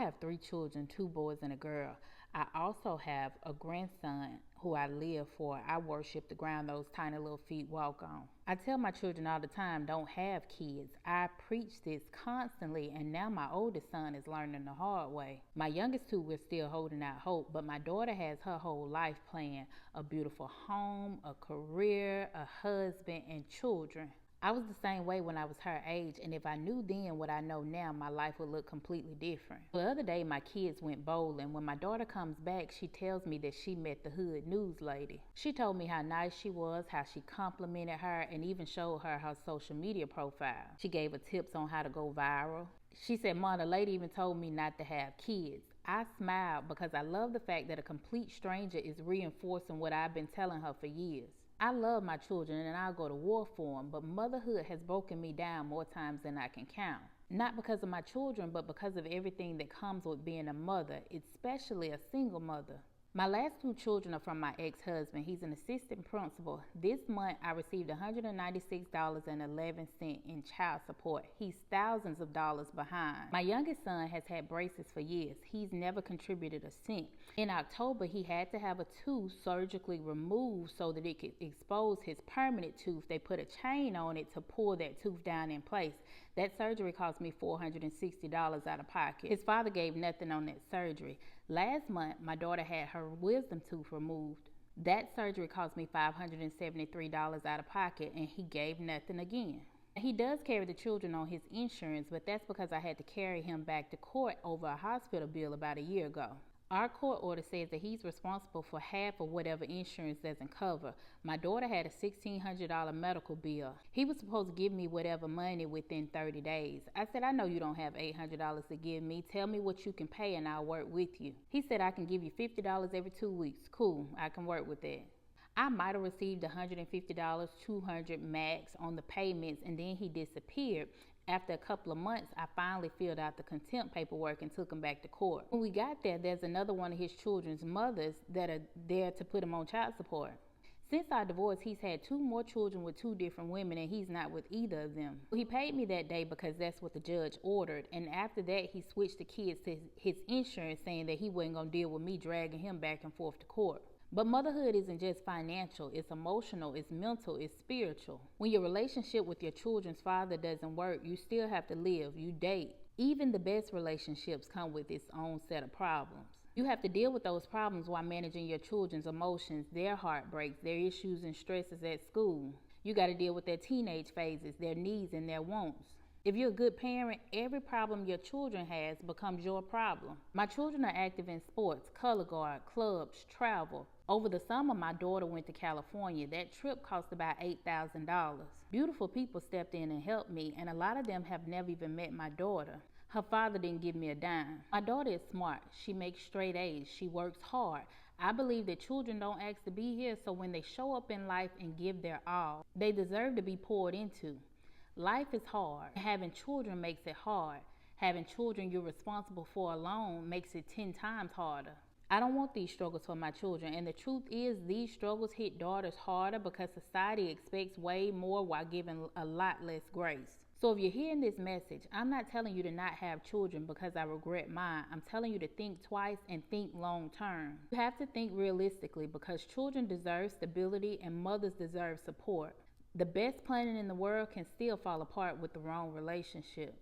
have 3 children, 2 boys and a girl. I also have a grandson who I live for. I worship the ground those tiny little feet walk on. I tell my children all the time, don't have kids. I preach this constantly, and now my oldest son is learning the hard way. My youngest 2, we're still holding out hope, but my daughter has her whole life planned: a beautiful home, a career, a husband, and children. I was the same way when I was her age, and if I knew then what I know now, my life would look completely different. The other day, my kids went bowling. When my daughter comes back, she tells me that she met the hood news lady. She told me how nice she was, how she complimented her, and even showed her social media profile. She gave her tips on how to go viral. She said, "Mom, the lady even told me not to have kids." I smiled because I love the fact that a complete stranger is reinforcing what I've been telling her for years. I love my children and I'll go to war for them, but motherhood has broken me down more times than I can count. Not because of my children, but because of everything that comes with being a mother, especially a single mother. My last 2 children are from my ex-husband. He's an assistant principal. This month, I received $196.11 in child support. He's thousands of dollars behind. My youngest son has had braces for years. He's never contributed a cent. In October, he had to have a tooth surgically removed so that it could expose his permanent tooth. They put a chain on it to pull that tooth down in place. That surgery cost me $460 out of pocket. His father gave nothing on that surgery. Last month, my daughter had her wisdom tooth removed. That surgery cost me $573 out of pocket, and he gave nothing again. He does carry the children on his insurance, but that's because I had to carry him back to court over a hospital bill about a year ago. Our court order says that he's responsible for half of whatever insurance doesn't cover. My daughter had a $1,600 medical bill. He was supposed to give me whatever money within 30 days. I said, "I know you don't have $800 to give me. Tell me what you can pay and I'll work with you." He said, "I can give you $50 every 2 weeks. Cool, I can work with that." I might have received $150, $200 max on the payments, and then he disappeared. After a couple of months, I finally filled out the contempt paperwork and took him back to court. When we got there, there's another one of his children's mothers that are there to put him on child support. Since our divorce, he's had 2 more children with 2 different women, and he's not with either of them. He paid me that day because that's what the judge ordered, and after that, he switched the kids to his insurance, saying that he wasn't going to deal with me dragging him back and forth to court. But motherhood isn't just financial, it's emotional, it's mental, it's spiritual. When your relationship with your children's father doesn't work, you still have to live, you date. Even the best relationships come with its own set of problems. You have to deal with those problems while managing your children's emotions, their heartbreaks, their issues and stresses at school. You got to deal with their teenage phases, their needs and their wants. If you're a good parent, every problem your children has becomes your problem. My children are active in sports, color guard, clubs, travel. Over the summer, my daughter went to California. That trip cost about $8,000. Beautiful people stepped in and helped me, and a lot of them have never even met my daughter. Her father didn't give me a dime. My daughter is smart. She makes straight A's. She works hard. I believe that children don't ask to be here, so when they show up in life and give their all, they deserve to be poured into. Life is hard. Having children makes it hard. Having children you're responsible for alone makes it 10 times harder. I don't want these struggles for my children, and the truth is these struggles hit daughters harder because society expects way more while giving a lot less grace. So if you're hearing this message, I'm not telling you to not have children because I regret mine. I'm telling you to think twice and think long term. You have to think realistically because children deserve stability and mothers deserve support. The best planning in the world can still fall apart with the wrong relationship.